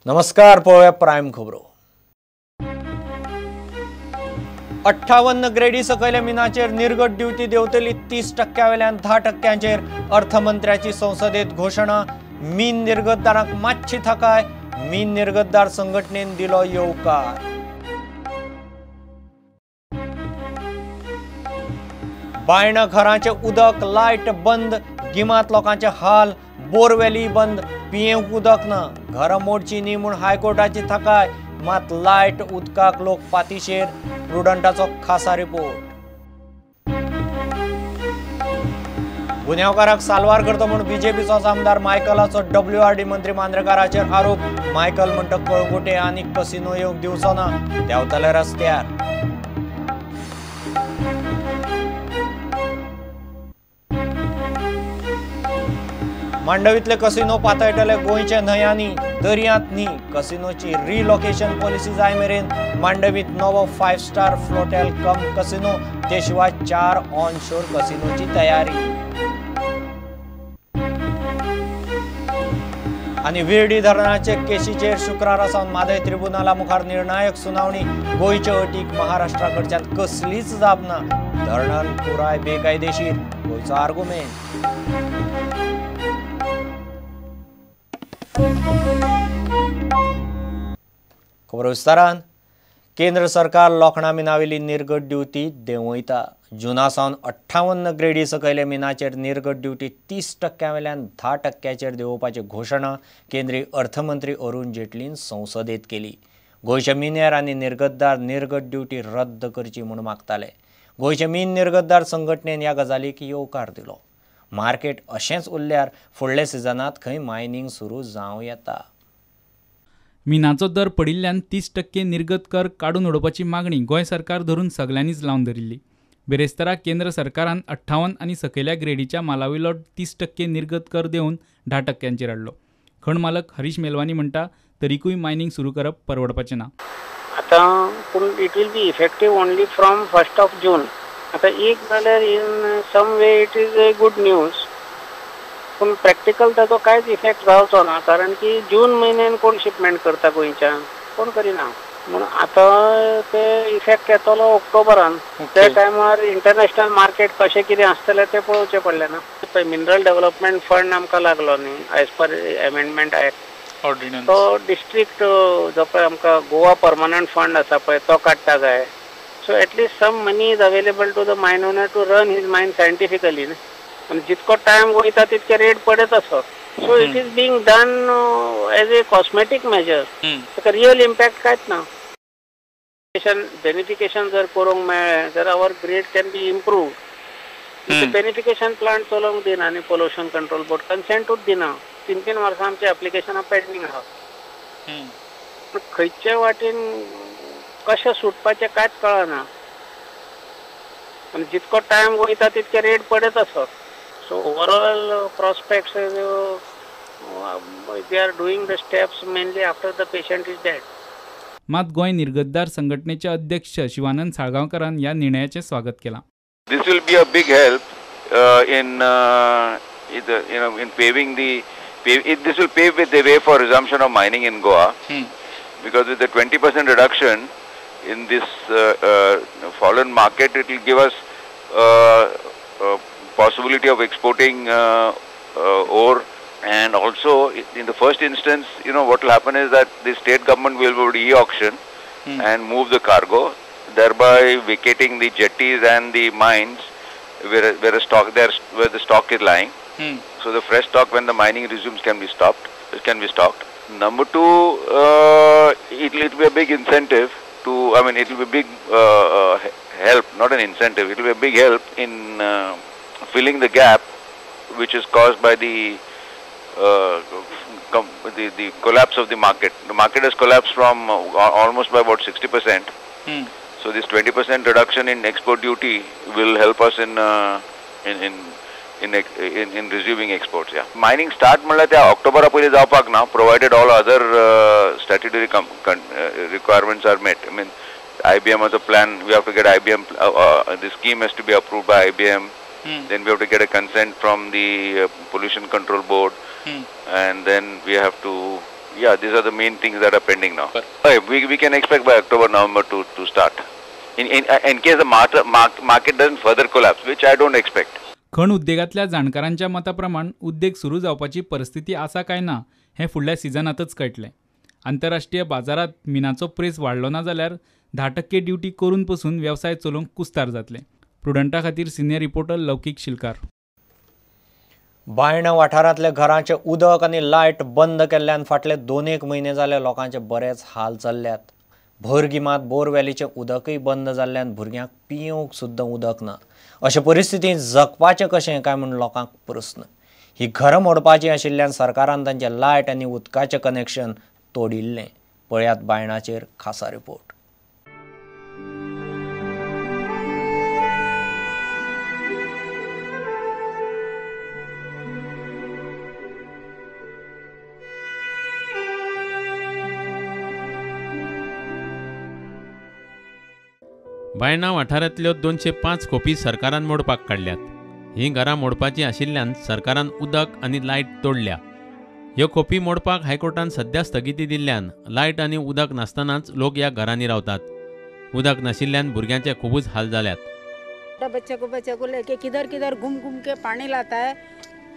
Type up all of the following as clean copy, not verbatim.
नमस्कार, पळोवया प्रायम खबरो। 58 ग्रेडी सकयल्या मिनाचेर निर्गत ड्युटी देंवतली 30% वेल्यान 10%चेर अर्थमंत्र्याची संसदेत घोषणा। मीन निर्गतदारांक मातशी थाकाय, मीन निर्गतदार संघटनेन दिलो येवकार। बायण घरांचे उदक, लायट बंद, गिमांत लोकांचे हाल, बोरवेली बंद, पियेवंक उदक ना। घरां मोडची न्ही म्हूण हायकोर्टाची थाकाय, मात लायट उदकाक लोक पातीशेर। प्रुडंटाचो खासा रिपोर्ट। गुन्यांवकाराक साल्वार करता म्हूण बीजेपीचोच आमदार मायकलाचो WRD मंत्री मांद्रेकाराचेर आरोप। मायकल म्हणटा कळंगुटे आनी कसिनो येवंक दिवचो ना, देंवतले रस्त्यार। मांडवीतले कसिनो पातळटले गोंयचे न्हंयांनी, दर्यांत न्ही। कसिनोची रिलोकेशन पॉलिसी जाय मेरेन मांडवीत नवो 5 स्टार फ्लोटेल कम कसिनो, ते शिवाय 4 ऑनशोर कसिनोची तयारी। आनी विर्डी धरणाचे केशीचेर शुक्रारासावन मादय ट्रिब्युनला मुखार निर्णायक सुनावणी। गोंयच्या अटीक महाराष्ट्राकडच्यान कसलीच जाप ना, धरणान पुराय बेकायदेशीर, गोंयचो आर्ग्युमेंट। खबर विस्तारान। केंद्र सरकार लोखंडा मिनावेली निर्गत ड्युटी देंवयता। जुना सावन 58 ग्रेडी सकयल्या मिनाचेर निर्गत ड्युटी 30% वेल्यान 10%चेर देंवोवपाची घोशणा केंद्रीय अर्थमंत्री अरुण जेटलीन संसदेत केली। गोंयच्या मिनेर आनी निर्गतदार निर्गत ड्युटी रद्द करची म्हूण मागताले। गोंयचे मीन निर्गतदार संघटनेन ह्या गजालीक येवकार दिलो। मार्केट अशेंच उरल्यार फुडल्या सिजनांत खंय मायनिंग सुरू जावं येता। मिनाचो दर पडिल्ल्यान 30% निर्गत कर काडून उडोवपाची मागणी गोंय सरकार धरून सगळ्यांनीच लावन धरिल्ली। बेरेस्तारा केंद्र सरकारान 58 आनी सकयल्या ग्रेडीच्या मालावयलो 30% निर्गत कर देवन 10%चेर हाडलो। खण मालक हरीश मेलवानी म्हणटा तरीकूय मायनिंग सुरू करप परवडपाचें ना। आतां पूण it will be effective only from 1 June. आतां एक जाल्यार in some way it is a good news, पूण प्रॅक्टिकल ताचो कांयच इफेक्ट जावचो ना, कारण की जून म्हयन्यान कोण शिपमेंट करता गोंयच्यान, कोण करिना। म्हूण आतां ते इफेक्ट येतलो ऑक्टोबरान। त्या टायमार इंटरनॅशनल मार्केट कशें कितें आसतलें तें पळोवचें पडलें ना। पळय मिनरल डेव्हलपमेंट फंड आमकां लागलो न्ही as per amendment act ordnance, तो डिस्ट्रिक्ट जो पळय आमकां गोवा परमनंट फंड आसा पळय तो काडटा जाय। So at least some money is available to the mine owner to run his mine scientifically न्ही। आणि जितको टाइम वयता तितके रेट पडत असो। So it is being done as a cosmetic measure, ताका रियल इम्पॅक्ट कांयच ना। बेनिफिकेशन जर करूंक मेळ्ळें तर our grade can be improve. Beneficiation plant चलोवंक दिना आनी पोल्युशन कंट्रोल बोर्ड कन्सेंटूच दिना। 3-3 वर्सां आमची एप्लिकेशनां पेंडिंग आहा। खंयचे वाटेन कशें सुटपाचें कांयच कळना, आनी जितको टायम वयता तितके रेट पडत असो। So overall prospects, they are doing the steps mainly after the patient is dead. मात गोंय निर्गतदार संघटनेचे अध्यक्ष शिवानंद साळगांवकारान या निर्णयाचे स्वागत केला। This will be a big help in paving the this will pave the way for resumption of mining in Goa, because with the 20% reduction in this fallen market, it will give us possibility of exporting ore, and also in the first instance, what will happen is that the state government will go to e-auction and move the cargo, thereby vacating the jetties and the mines where the stock is lying. So the fresh stock, when the mining resumes, can be stocked. Number two, it will be a big incentive to, it will be a big help, not an incentive. It will be a big help in filling the gap which is caused by the collapse of the market. The market has collapsed from almost by about 60%. So this 20% reduction in export duty will help us in resuming exports. Yeah, mining start म्हणल्यार त्या ऑक्टोबरा पयलीं जावपाक ना, provided all other statutory requirements are met. I mean, IBM has a plan. We have to get IBM. The scheme has to be approved by IBM. Then we have to get a consent from the Pollution Control Board, and then we have to Yeah, these are the main things that are pending now. We can expect by October, November to start. In case the market doesn't further collapse, which I don't expect. खण उद्देगातल्या जाणकारांच्या मताप्रमाण उद्देग सुरू जावपाची परिस्थिती आसा काय ना हे फुडल्या सिजनातच कळटलें. आंतरराष्ट्रीय बाजारात मिनाचो प्रेस वाडलो ना जाल्यार 10% ड्युटी करून पसून वेवसाय चलोवंक कुस्तार जातले. प्रुडंटा खातीर सिनियर रिपोर्टर लौकीक शिलकार. बायणा वाठारांतल्या घरांचे उदक आनी लायट बंद केल्ल्यान फाटले 2-1 म्हयने जाले लोकांचे बरेच हाल चल्ल्यात. भर गिमांत बोरवेलीचें उदकय बंद जाल्ल्यान भुरग्यांक पियेवंक सुद्दां उदक ना. अशे परिस्थितींत जगपाचें कशें काय म्हूण लोकांक प्रस्न. ही घरां मोडपाचीं आशिल्ल्यान सरकारान तांचें लायट आनी उदकाचें कनेक्शन तोडिल्लें. पळयात बायणाचेर खासा रिपोर्ट. बायणा वाठारांतल्यो 205 खोपी सरकारान मोडपाक काडल्यात. हीं घरां मोडपाचीं आशिल्ल्यान सरकारान उदक आनी लायट तोडल्या. ह्यो खोपी मोडपाक हायकोर्टान सध्या स्थगिती दिल्ल्यान लायट आनी उदक नासतनाच लोक ह्या घरांनी रावतात. उदक नाशिल्ल्यान भुरग्यांचे खूबच हाल जाल्यात. बच्चे को लेके किधर किधर घूम घूम के पानी लाता है.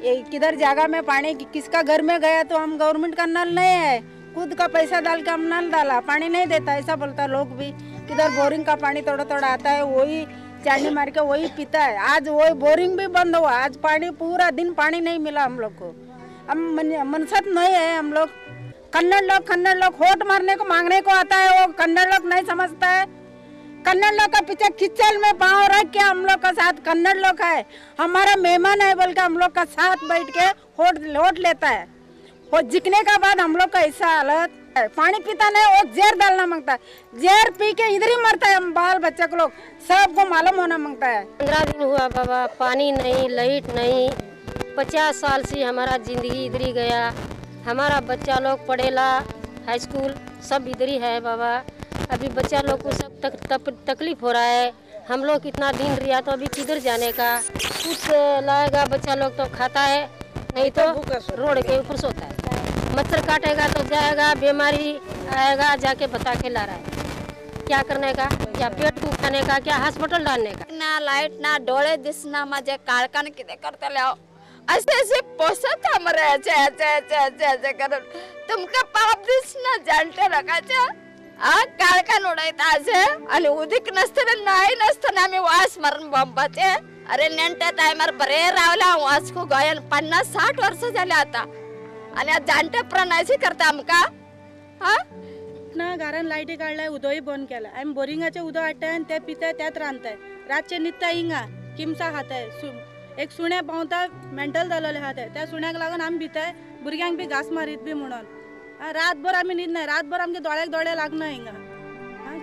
ये किधर जगह में पानी किसका घर में गया तो हम गवर्नमेंट का नल नहीं है, खुद का पैसा डाल के हम नल डाला, पानी नहीं देता ऐसा बोलता लोग भी. किधर बोरिंग का पानी थोड़ा थोड़ा आता है, वही चांदी मार के वही पीता है. आज वही बोरिंग भी बंद हुआ, आज पानी पूरा दिन पानी नहीं मिला हम लोग को. हम मनसत नहीं है. हम लोग कन्नड़ लोग होट मारने को मांगने को आता है, वो कन्नड़ लोग नहीं समझता है. कन्नड़ लोग का पीछे किचल में पाँव रख के हम लोग का साथ कन्नड़ लोग है, हमारा मेहमान है बोल के हम लोग का साथ बैठ के होट लेता है. वो जिकने का बाद हम लोग का ऐसा हालत. पानी पीता नहीं, वो जहर डालना मांगता है. जहर पी के इधर ही मरता है. हम बाल बच्चे को लोग सबको मालूम होना मांगता है. 15 दिन हुआ बाबा, पानी नहीं, लाइट नहीं. 50 साल से हमारा जिंदगी इधर ही गया. हमारा बच्चा लोग पढ़ेला, हाई स्कूल सब इधर ही है बाबा. अभी बच्चा लोग को सब तकलीफ हो रहा है. हम लोग इतना दिन रिया तो अभी किधर जाने का. कुछ लाएगा बच्चा लोग तो खाता है, नहीं तो रोड के ऊपर सोता है. मच्छर काटेगा तो जाएगा, बीमारी आएगा, जाके बता के ला रहा है. क्या करने का, क्या पेट को खाने का, क्या हॉस्पिटल डालने का. ना लाईट ना डोळे दिसना, माझे काळकान किती करतले असे पोसत हमरे असे करून तुमका पाप दिसना जाणते रकाचे. काळकान उडायता असे आणि उदिक नसतं नाही नसतं आम्ही वास मारून बंबाचे. अरे नेंटे टायमार बरे रावला वास को गोयन 50-60 वर्ष झाले आता. आणि आज जाणटे प्रणायची करता आमका. ना घरान लायटी काढलाय, उदोही बंद केलाय. आम्ही बोरिंगाचे उदक हाडटाय आणि ते पिताय, त्यात रांदताय. रातचे न्हिदता हिंगा किमसा खाताय. एक सुण्या पावता मेंटल जालेले खाताय. त्या सुण्याक लागून आम्ही भिताय, भुरग्यांक बी घास मारीत बी म्हणून. रातभर आम्ही न्हिदनाय, रातभर आमच्या दोळ्याक दोळे लागना हिंगा.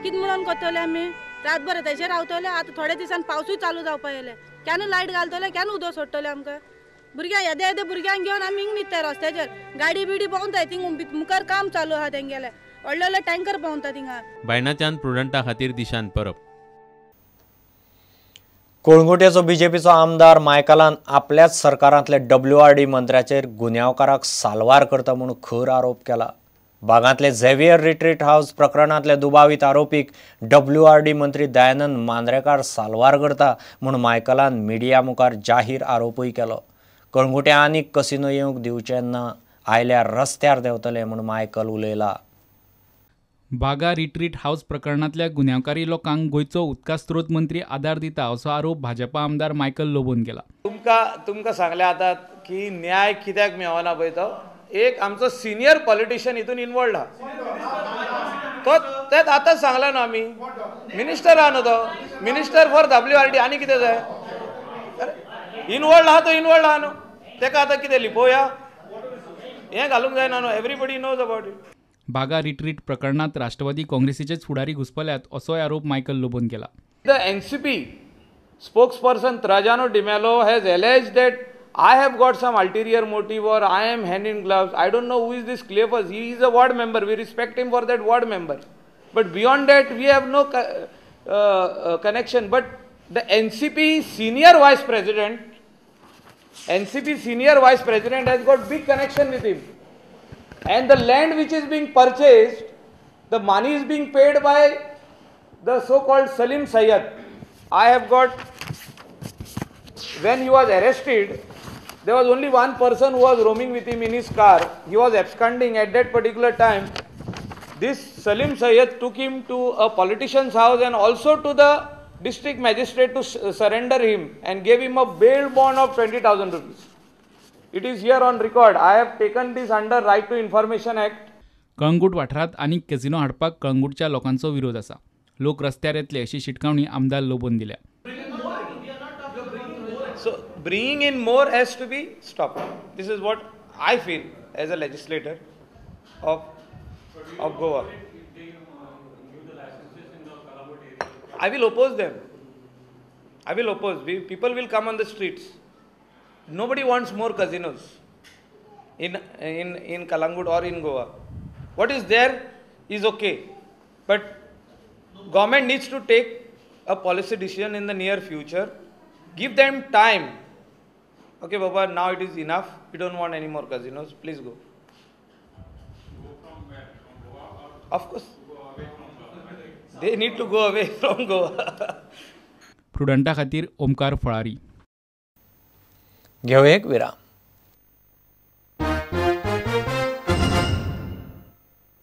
कित म्हणून करतले आम्ही रातभर तेचे रावतले. आता थोड्या दिसान पावसूय चालू जावपा येयले, केन्ना लायट घालतले, केन्ना उदक सोडटले आमकां. भुरग्यां येदे भुरग्यांक घेवन आमी हिंग न्हिदताय रस्त्याचेर. गाडी बिडी पावताय थिंग मुखार काम चालू आहा तेंगेले. व्हडले टँकर पावता थिंगा. बायणाच्यान प्रुडंटा खातीर दिशान परब. कोळंगुटेचो बीजेपीचो आमदार मायकलान आपल्याच सरकारांतले WRD मंत्र्याचेर गुन्यांवकाराक साल्वार करता म्हूण खर आरोप केला. बागांतले झेवियर रिट्रीट हावस प्रकरणांतले दुबावीत आरोपीक WRD मंत्री दयानंद मांद्रेकार साल्वार करता म्हूण मायकलान मिडिया मुखार जाहीर आरोपूय केलो. कळंगुटे आनीक कसिनो येवंक दिवचे ना, आयल्यार रस्त्यार देंवतले म्हूण मायकल उलयला. बागा रिट्रीट हावस प्रकरणातल्या गुन्यांवकारी लोकांक गोंयचो उदका स्त्रोत मंत्री आदार दिता असो आरोप भाजपा आमदार मायकल लोबोन केला. तुमकां सांगले आतां की न्याय कित्याक मेळना पळय तो एक आमचो सिनियर पॉलिटिशियन हितून इनवॉल्ड आहा. तो तेच आतांच सांगला न्हू आमी. मिनिस्टर आहा न्हू तो, मिनिस्टर फॉर WRD. आनी कितें जाय? इनवॉल्ड आहा तो इनवॉल्ड आहा न्हू. तेका आतां कितें लिपोवया हें घालूंक जायना न्हू. Everybody knows about it. Baga Retreat प्रकरणात राष्ट्रवादी काँग्रेसीचेच फुडारी घुसपल्यात असोय आरोप मायकल लोबोन केला. The NCP spokesperson Trajano Di Mello has alleged that I have got some ulterior motive or I am hand in gloves. I don't know who is this Cleophas. He is a ward member. We respect him for that ward member. But beyond that, we have no connection. But the NCP senior vice president has got big connection with him. And the land which is being purchased, the money is being paid by the so-called Salim Sayyad. I have got, when he was arrested, there was only one person who was roaming with him in his car. He was absconding at that particular time. This Salim Sayyad took him to a politician's house and also to the district magistrate to surrender him and gave him a bail bond of 20,000 rupees. It is here on record. I have taken this under Right to Information Act. Calangute वाठारात आनीक casino हाडपाक कळंगूटच्या लोकांचो विरोध आसा. लोक रस्त्यार येतले अशी शिटकावणी आमदार लोबोन दिल्या. So bringing in more has to be stopped. This is what I feel as a legislator of Goa. I will oppose them. I will oppose. People will come on the streets. Nobody wants more casinos in Kalangut or in Goa. What is there is okay, but government needs to take a policy decision in the near future. Give them time. Okay, Baba, now it is enough. We don't want any more casinos. Please go. Of course. They need to go away from Goa. प्रुडंटा खातीर ओमकार फळारी. घेऊ एक विराम.